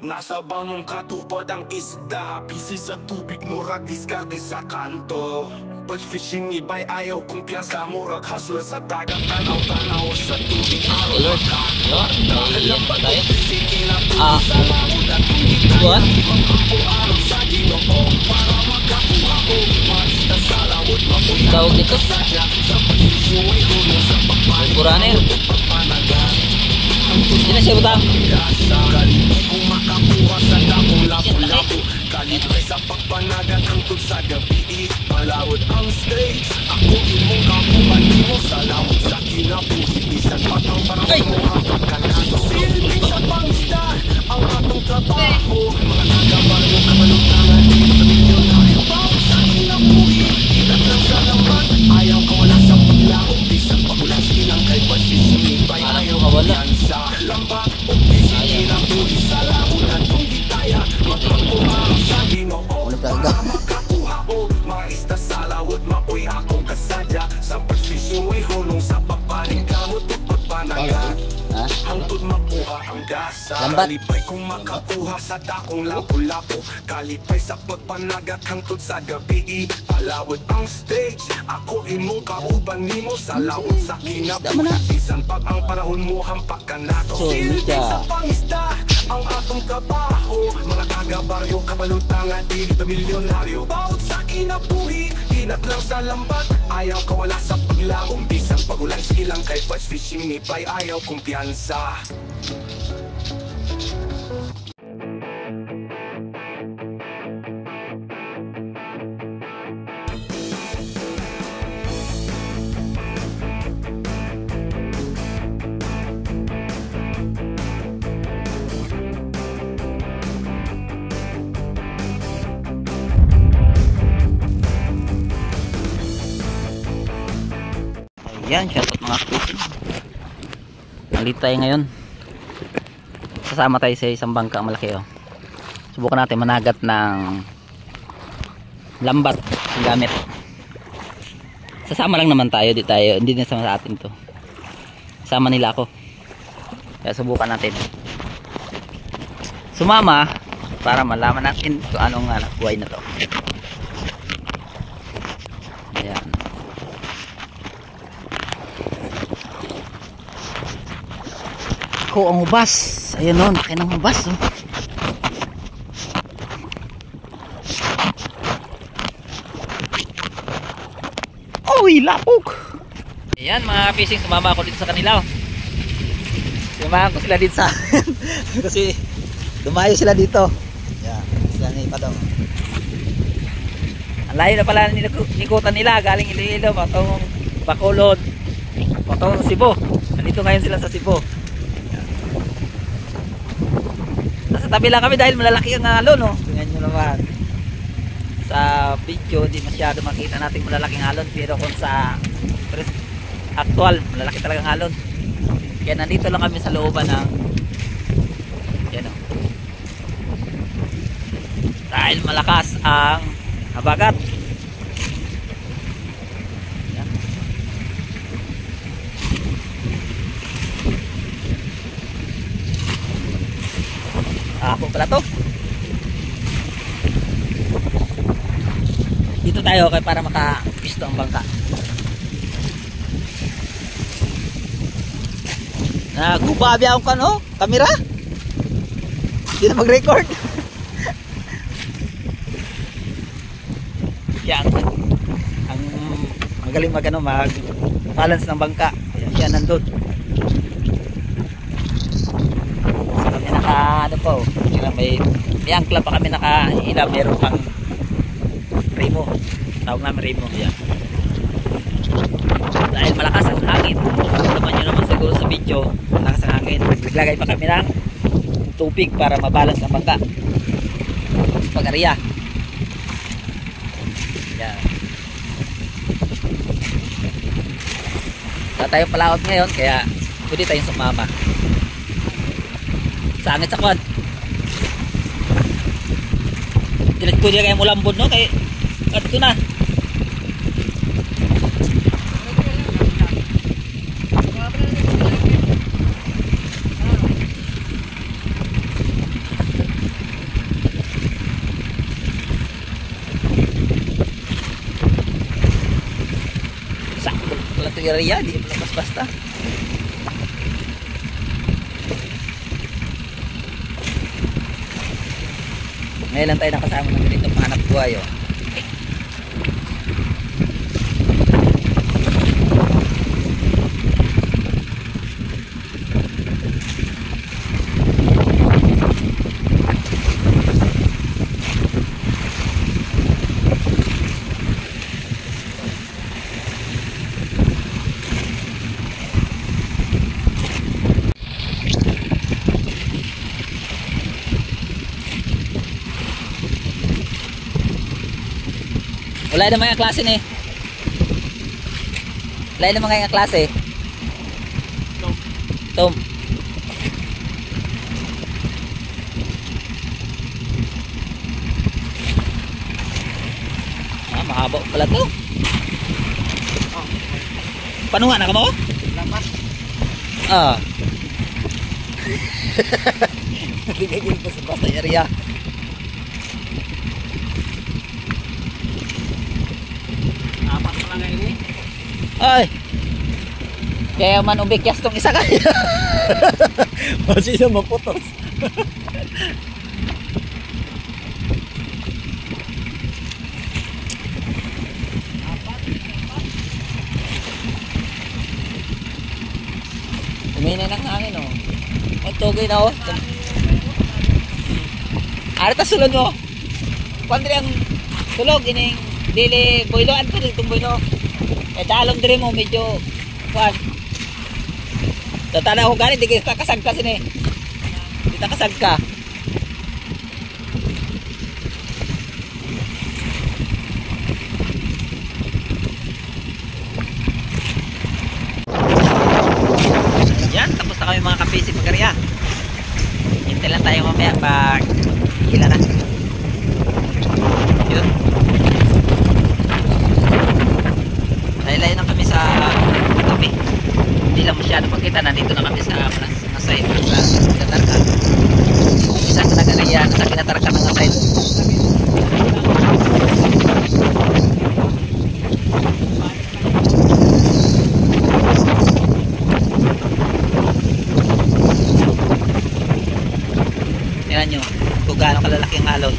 Nasa bangong katupad ang isda, busy sa tubig, murag diskarte sa kanto. Pag fishing iba'y ayaw kumpiyansa, murag hustle sa dagat, tanaw-tanaw sa tubig. Lord, alam ba tayo? Buwan? Tawag dito? Buraner. Hindi na siya butang. Kalipay sa pagpanagat hangtod sa gabi, palawod ang stage. Ako imong kapuan mo sa lawod sa kinabuhi, bisan patang parang mo ang pagkanato. Silbi sa pangista ang atong trabaho, mga nagabar mo kamaluntangan dito sa milyonaryo. Bawat sa kinabuhi, ilat lang sa laman, ayaw ka wala sa paglaho, bisan pagulas ilang kay pagsisumibay. Ayaw ka sa lambat o bisan kinabuhi sa launan kung ditaya. Matrampuhan sa Ginoo, makakuha o maista sa lawod, mapoy akong kasadya. Sa pagsisyo ay hulong sa papaling kamot o pagpanagat. Hangtod makuha ang gasa, kalipay kung makakuha sa dakong lapo-lapo. Kalipay sa pagpanagat hangtod sa gabi, palawod ang stage. Ako imong kauban nimo sa lawod sa kinabuhi, bisan pag ang panahon mo hampak ka nato. Silbi sa pangisda ang atong trabaho, mga taga-baryo, kabaluntangan, dito milyonaryo. Bawat sa kinabuhi, inat lang sa lambat, ayaw ka wala sa paglaong, bisan pagulan silang kay Fudge Fishing Nipay, ayaw kumpiyansa. Yan, shoutout mga fishing. Nalit tayo ngayon. Sasama tayo sa isang bangka malaki oh. Subukan natin managat ng lambat ang gamit. Sasama lang naman tayo, hindi na sama sa atin to. Sama nila ako. Kaya subukan natin. Sumama para malaman natin kung anong buhay na to. Ayan. Ako ang hubas. Ayun o, laki ng hubas oh. Uy, lapok. Ayan mga fishing, sumama ako dito sa kanila oh. Sumama ko sila dito sa kasi dumayo sila dito. Ayan, sila na ipadong. Ang layo na pala nikutan nila, galing Iloilo, patong Bacolod, patong Cebu. Nandito ngayon sila sa Cebu. Nasa tabi lang kami dahil malalaki ang alon no? Tingnan nyo naman sa video, hindi masyado makita natin malalaking alon, pero kung sa actual malalaki talagang alon. Kaya nandito lang kami sa looban ng yan o, dahil malakas ang habagat. Ako pala to. Dito tayo kay para makapisto ang bangka. Nagbubabi akong kano, kamera. Hindi na mag-record. Yan. Ang magaling mag-balance ng bangka. Siya nandun. Ano po, may angkla pa kami nakaila, meron pang remo, tawag namin remo yan. Dahil malakas ang hangin, naman nyo naman siguro sa video, malakas ang hangin, naglagay pa kami ng tubig para mabalance ang bangka sa pag-ariya yan. Wala tayong palaot ngayon, kaya pwede tayong sumama. Sangit sa kwan. Dilat ko din kayo mulambod no, kaya ito na. ito yung area, di mo basta. Ngayon lang tayo nakasama ng ganito pahanap buhay oh. Wala naman yung klase ni. Wala naman yung klase. Tom. Ah, mahaba pala to. Paano nga na ka mo? Lapas. Ah. Ligagil pa sa basta area. Apat pa lang ngayon eh. Ay. Kaya man ubikyas tong isa kaya. Kasi siya maputos. Uminay ng hangin oh. Magtugay na oh. Ari ta sulod mo. Pandri ang sulog ining dili boylo adto ditong boylo. Eh dalom dire mo medyo kuan. Tatana ko gani di kita kasagka sini. Kita kasagka. Yan, tapos na kami mga kapisi pagkarya. Hintay lang tayo mamaya pag hila na. Yun. Layo-layo na kami sa tabi. Hindi lang masyado magkita. Nandito na kami sa Ngasay sa Kinatarka. Isang nag-area sa Kinatarka ng Ngasay. Tingnan nyo kung gaano kalalaki ang alon.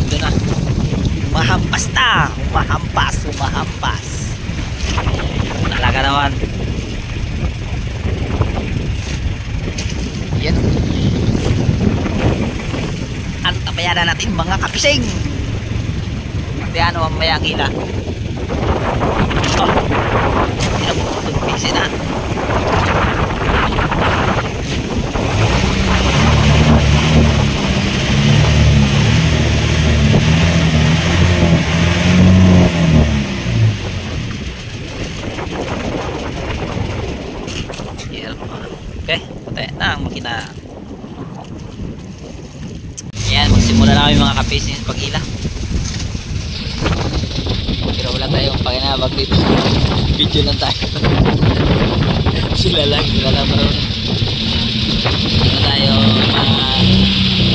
Ito na. Humahampas na. Humahampas. Talaga naman. Yan. Antabayan na natin mga kapising. Kaya ano mamaya ang hila. Oh. Pinapupisi na. Okay, patay na ang makina. Ayan, magsimula na kami mga kapising sa pag-ila. Pero wala tayong pakinabag dito. Video lang tayo. Sila lang marunong. Dito tayo,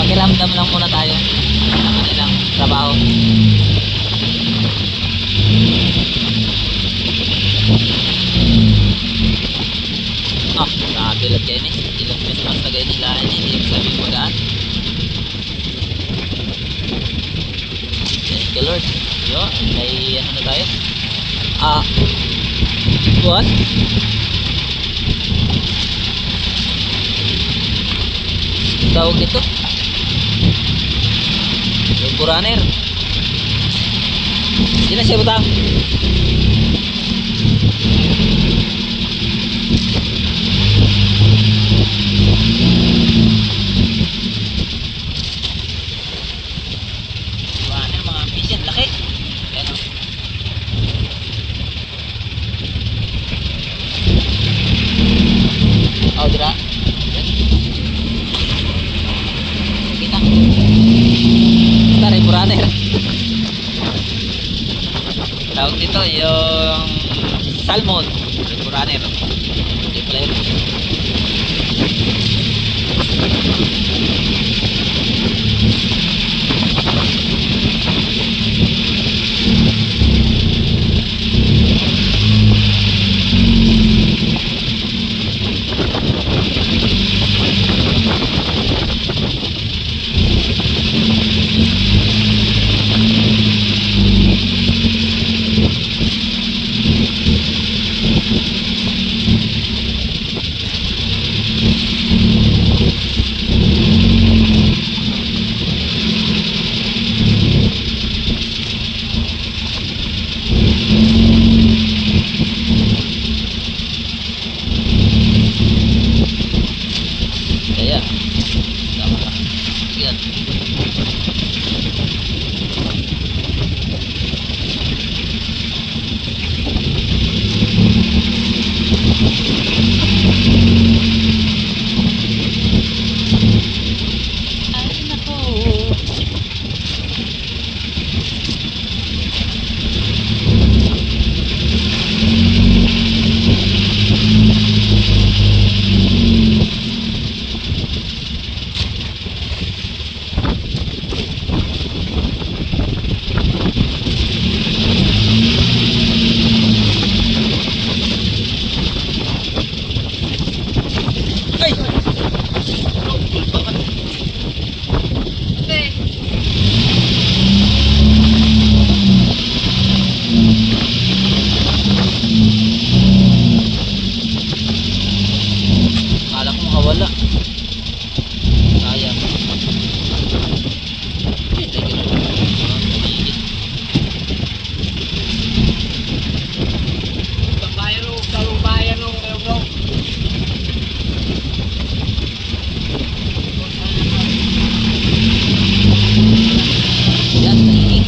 makiramdam lang muna tayo sa kanilang trabaho. Nakakilat kayo ni ilang beses mas tagay nila hindi sabi mo daan. Thank you Lord. Yun, may ano na tayo. What? Tawag nito yung buraner. Hindi na siya butang. Dira. Kita. Taray buraner. Tawag dito yung salmon, buraner. Hindi pala yun. nakawala. Sayang. Ito yung Bayan o, kalong bayan o, bro. yan, tahimik.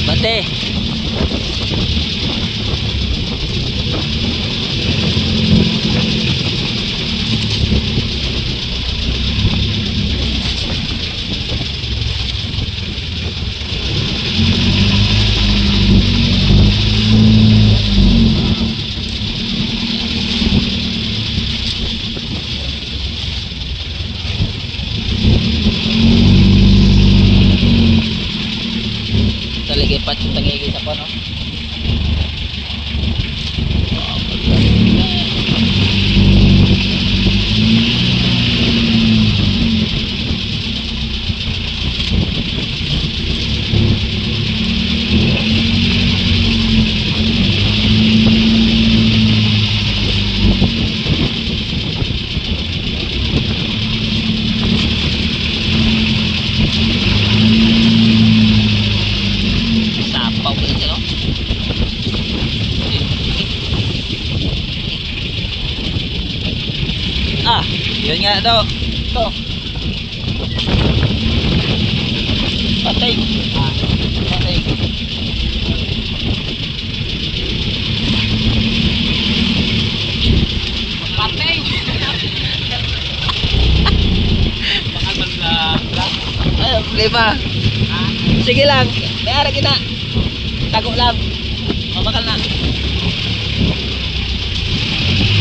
Bate. Taligipat yung tangigay sa no? Sapaw ko dito, no? Ah, yun nga daw. Ito. Patay. Ah, patay. Patay! Baka mag-vlog. Ay, problema. Sige lang. May ara kita. Tago lang. Mabakal na.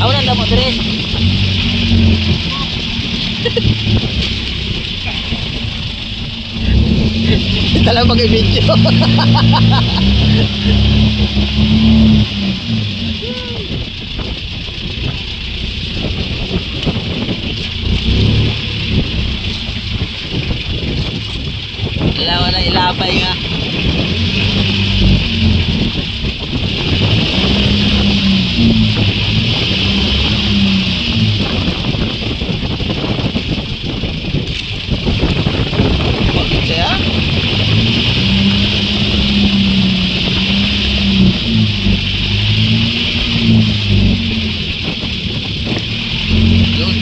Awan na mo dire. Kita lang mag-video. Ilawan na ilapay nga. Bakit siya? Yun.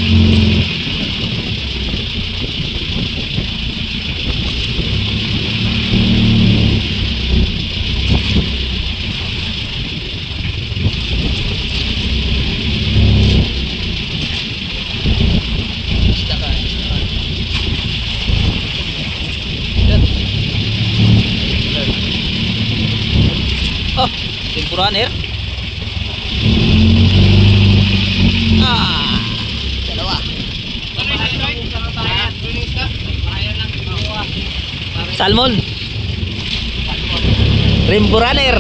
Isda ka. Yan. Oh, timpuran here. Ah, dalawa. Salmon. Rimburunner.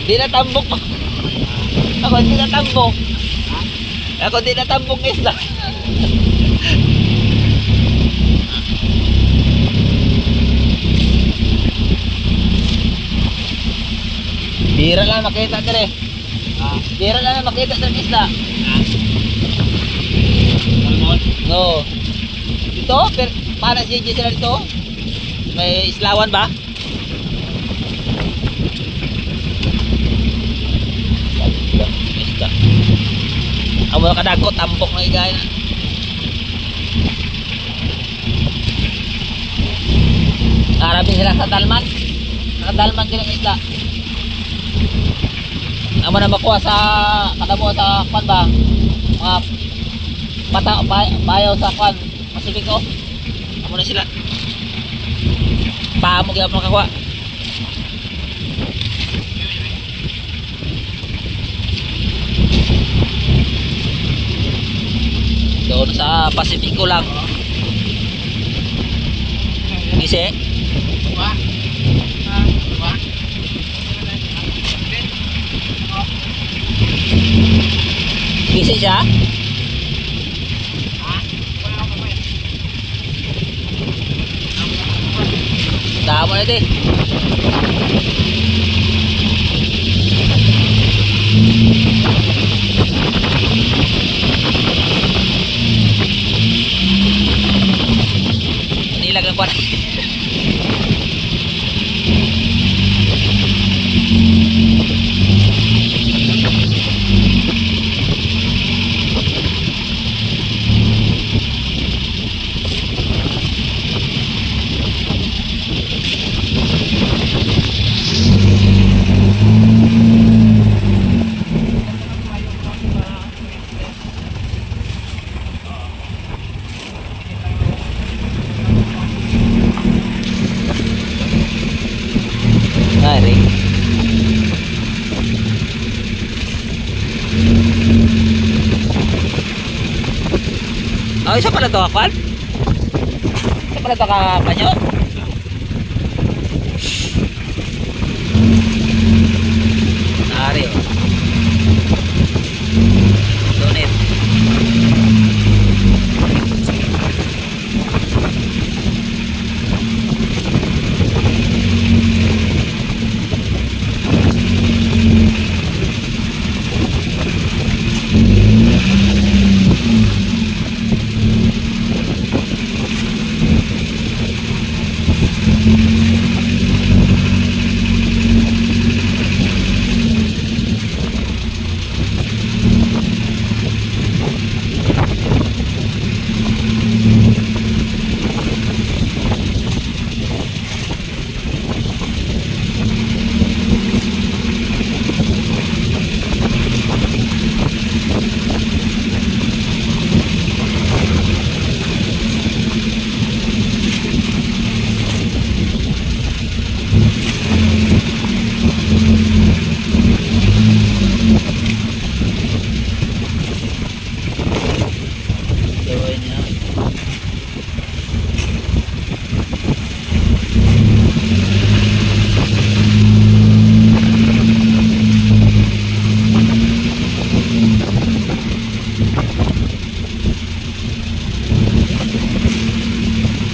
Di na tambok. Ako di na tambok. Ako di na tambok isda. Bira lang makita dire. Bira lang makita dire isda. Salmon? No. Dito, para si sila dito. May islawan ba? Isda. Amo na kadako tambok na igay na. Arabi sila sa dalman. Nakadalman sila ng isda. Amo na makuha sa kadamo sa kwan ba? Mga bayaw sa kwan Pasifiko. Amo na sila. Paamo gyud mo kakuha. Doon sa Pasifiko lang. Gisi? Dua. Dua. Gisi siya? Tama na di. Nilag lang pa. Ay, oh, isa pala to kakwan? Isa pala to kakanyo? Nari oh. Donate.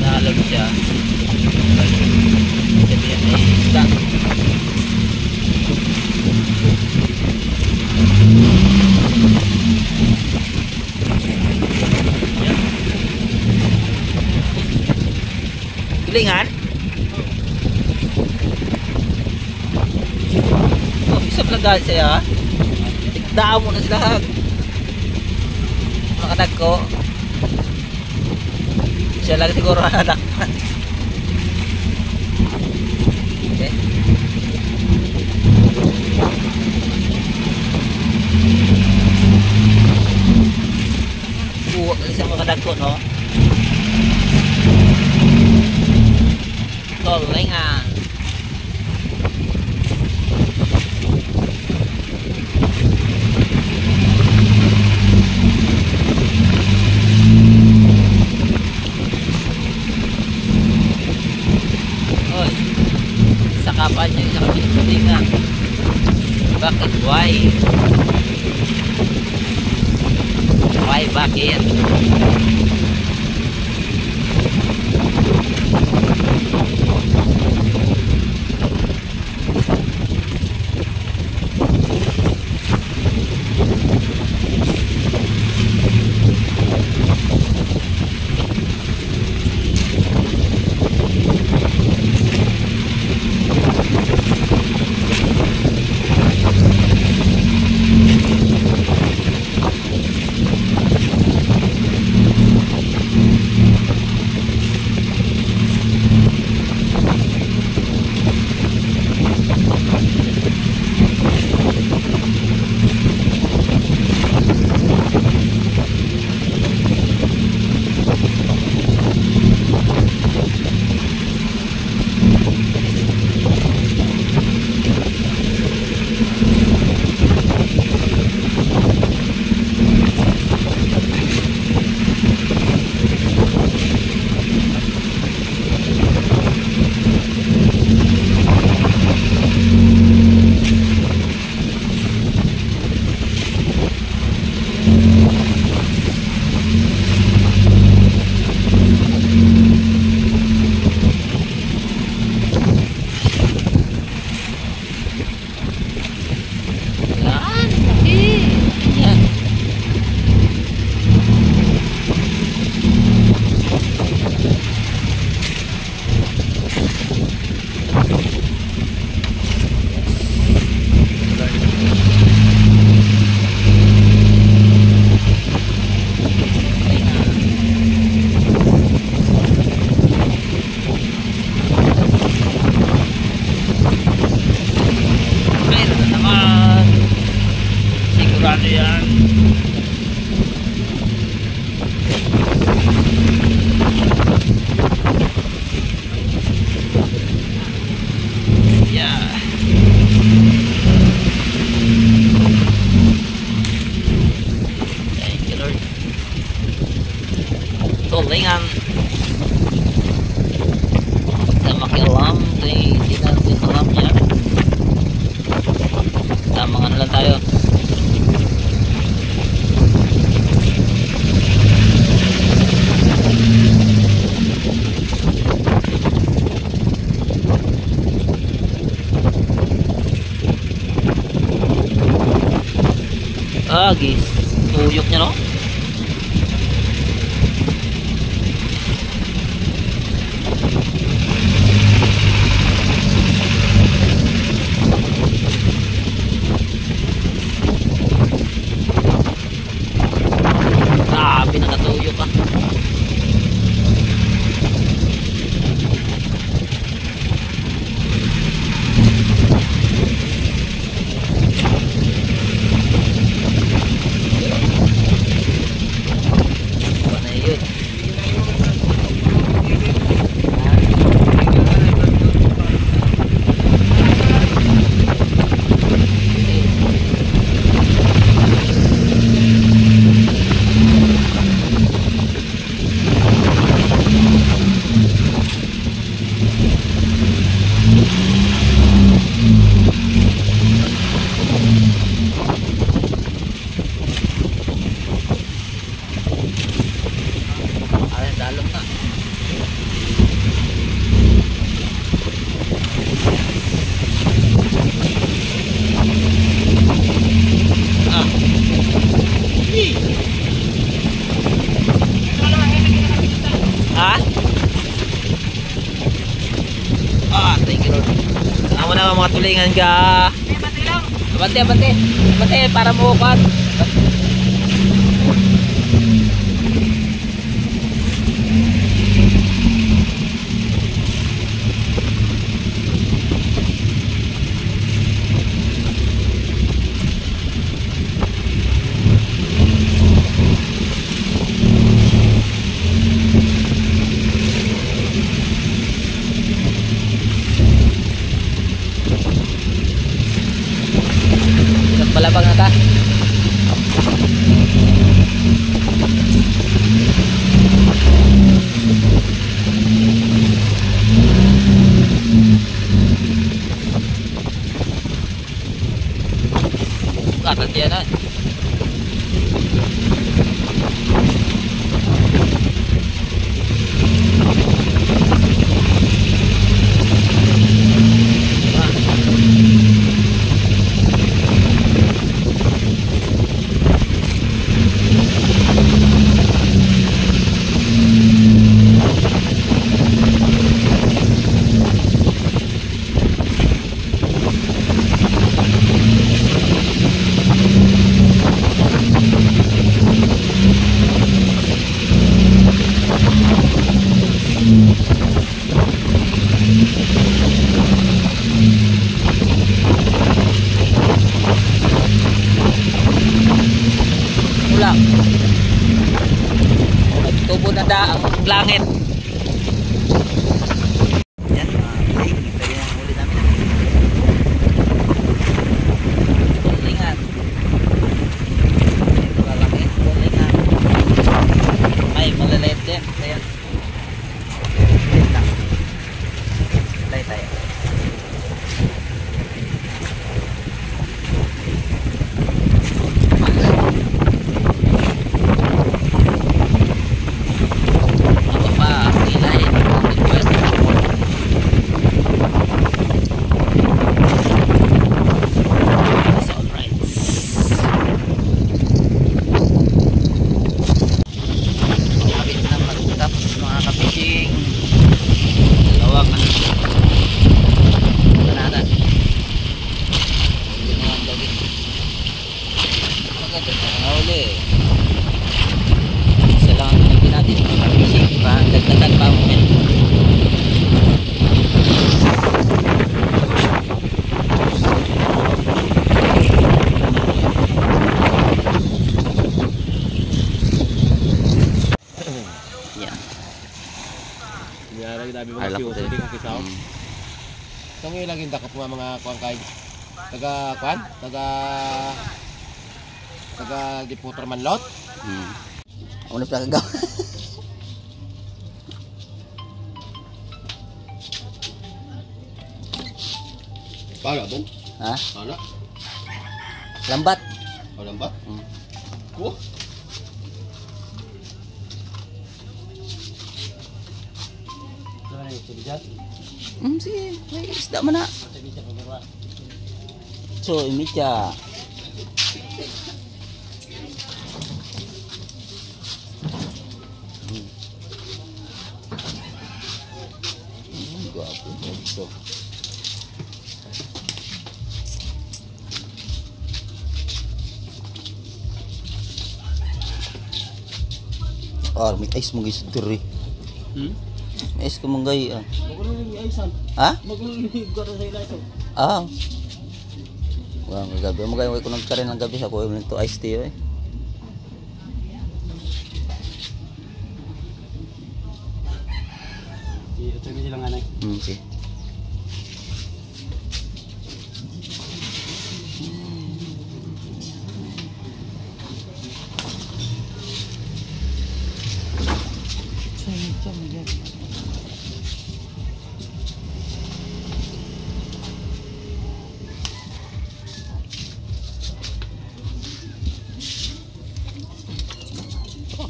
Nalog siya. Sabihan ay isda. Gilingan? Oh, isa pala siya. Tigdaan mo na sila. Mga anak ko. Siya lang siguro anak. Okay. Buwak na siya mga anak ko, no? Tolengan. Oy, sa kapan niya, sa kapilingan. Bakit? Why? Why? Bakit? Gis tuyok niya, no? Grabe, nakatuyok ka. Mga tulingan ka. Abante para mukat. Palabang na ka. Atat yan na. Tubo na ang langit. Yan, ito yung huli namin. Tulingan. Ito lalaki, tulingan. May maliliit din. Ayan. Wait lang. Tayo tayo. Isa lang ang pinagin natin. Dagdagan pa mo yan. Yan. Alam ko din. Itong ilagin dakat mga kuwan kay taga Diputor Manlot. Ako na pala gagawa. Pala dong? Ha? Pala? Lambat. O lambat? Ko? Sige, may isda man na. So, imitya. Ito. Oh, may ice mo guys diri. May ice ko mong gay ah. Magulo ni Aisan. Ha? Magulo ni garo sa ila ito. Ah. Wala nga gabi. Magay ko nang karin ng gabi sa ko to ice tea eh. Ito ni lang anay. Okay.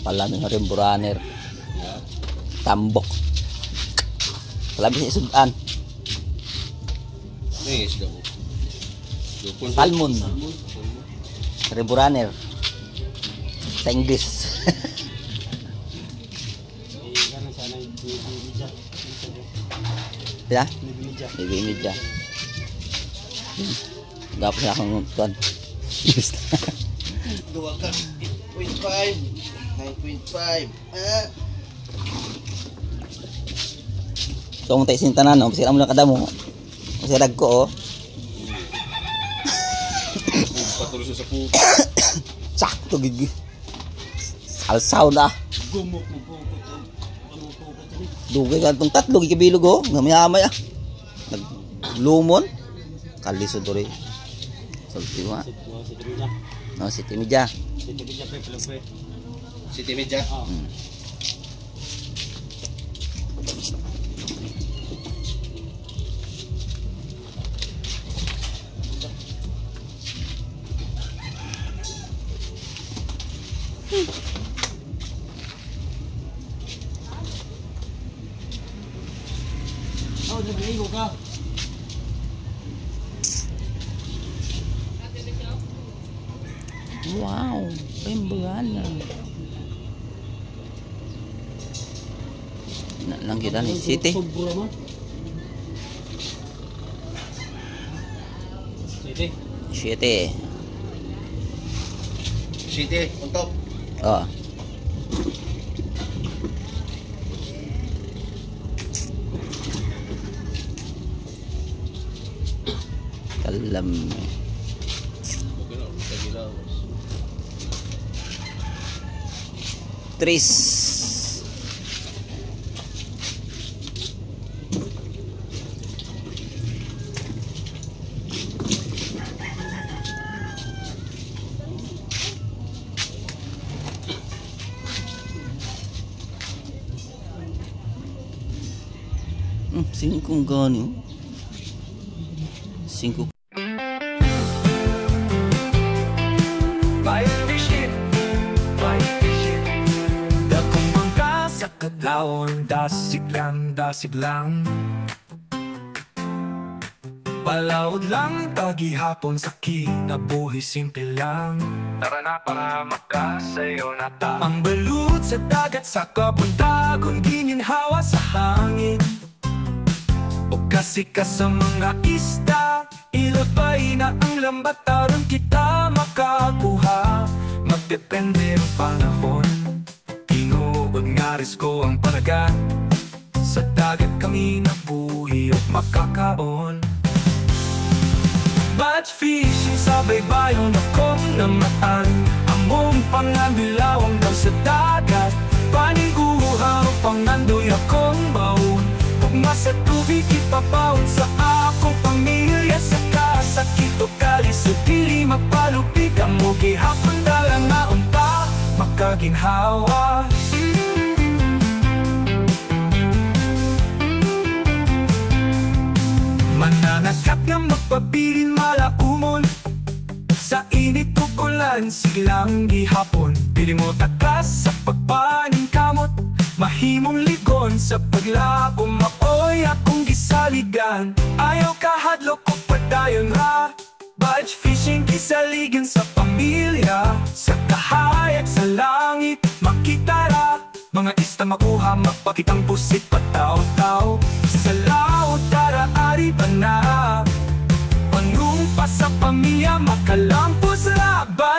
Palami ng Rimboraner. Tambok. Palami sa isudan. Eh, isda mo. Salmon. Rimboraner. Sa English. Ano sana yung media. Ya? Media. Media. Gapos na akong tuwan. Dua ka. 8.5. 9.5. So, kung tayo sintanan, no? Pasira mo lang kada mo. Masirag ko, oh. Patuloy sa puto. Sakto, gigi. Salsaw na. Gumok mo po. Panuto ka dyan. Dugay ka itong tatlo, gikibilog, oh. Gamay-amay, ah. Naglumon. Kalisod, rin. Salti mo, ah. No, City Media. City Media, pre. City Media? Oo. Oh, nag-iigo ka. Wow, Rimboraner. Nang kita nih, City. City. City, untuk. Oh. Kalam. Tris. Singkong gani. Singkong. Kadlawon dasig lang Palawod lang tagihapon sa kinabuhi simple lang Tara na para makasayo na ta Ang balut sa dagat sa kabuntagon gininhawa sa hangin O kasi ka sa mga isda Ilabay na ang lambat aron kita makakuha Magdepende ang panahon Ngaris ko ang panagan Sa dagat kami nabuhi at makakaon Batch fishing sa baybayon akong namaan Among pangabilawang daw sa dagat Paniguha o pangandoy akong baon Pugma sa tubig ipapaon sa akong pamilya Sa kasakit o kalis o dili mapalupig Ang mugi hapon dalang naunta makaginhawa Mananakap nga magpabilin malaumon Sa init ulan silang gihapon Pili mo takas sa pagpaning kamot Mahimong ligon sa paglabo Maoy akong gisaligan Ayaw kahadlok o padayon ha Batch fishing gisaligan sa pamilya Sa kahayag sa langit makitara Mga ista makuha mapakitang pusit pataw-taw Sa laot dara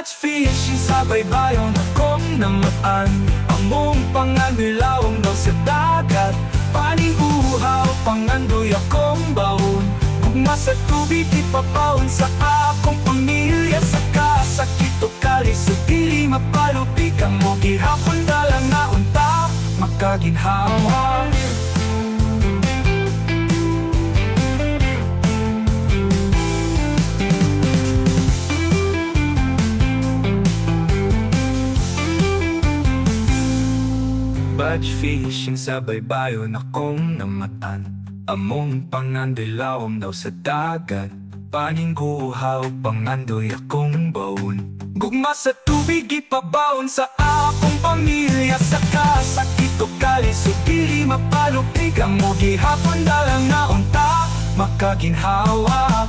Batch fishing sa baybayon akong namaan. Among panganilawang daw sa dagat, paning uhaw pangandoy akong baon. Gugma sa tubig ipapaon sa akong pamilya. Sa kasakit o kalis o dili mapalupig ang mo gihapon dalang na unta makaginhawa. Batch fishing sa baybayon akong namatan. Among pangandilawom daw sa dagat, paning guhaw pangandoy akong baon. Gugma sa tubig ipabaon sa akong pamilya. Sa kasakit o kalis o dili mapalupig ang mo gihapon dalang na unta makaginhawa.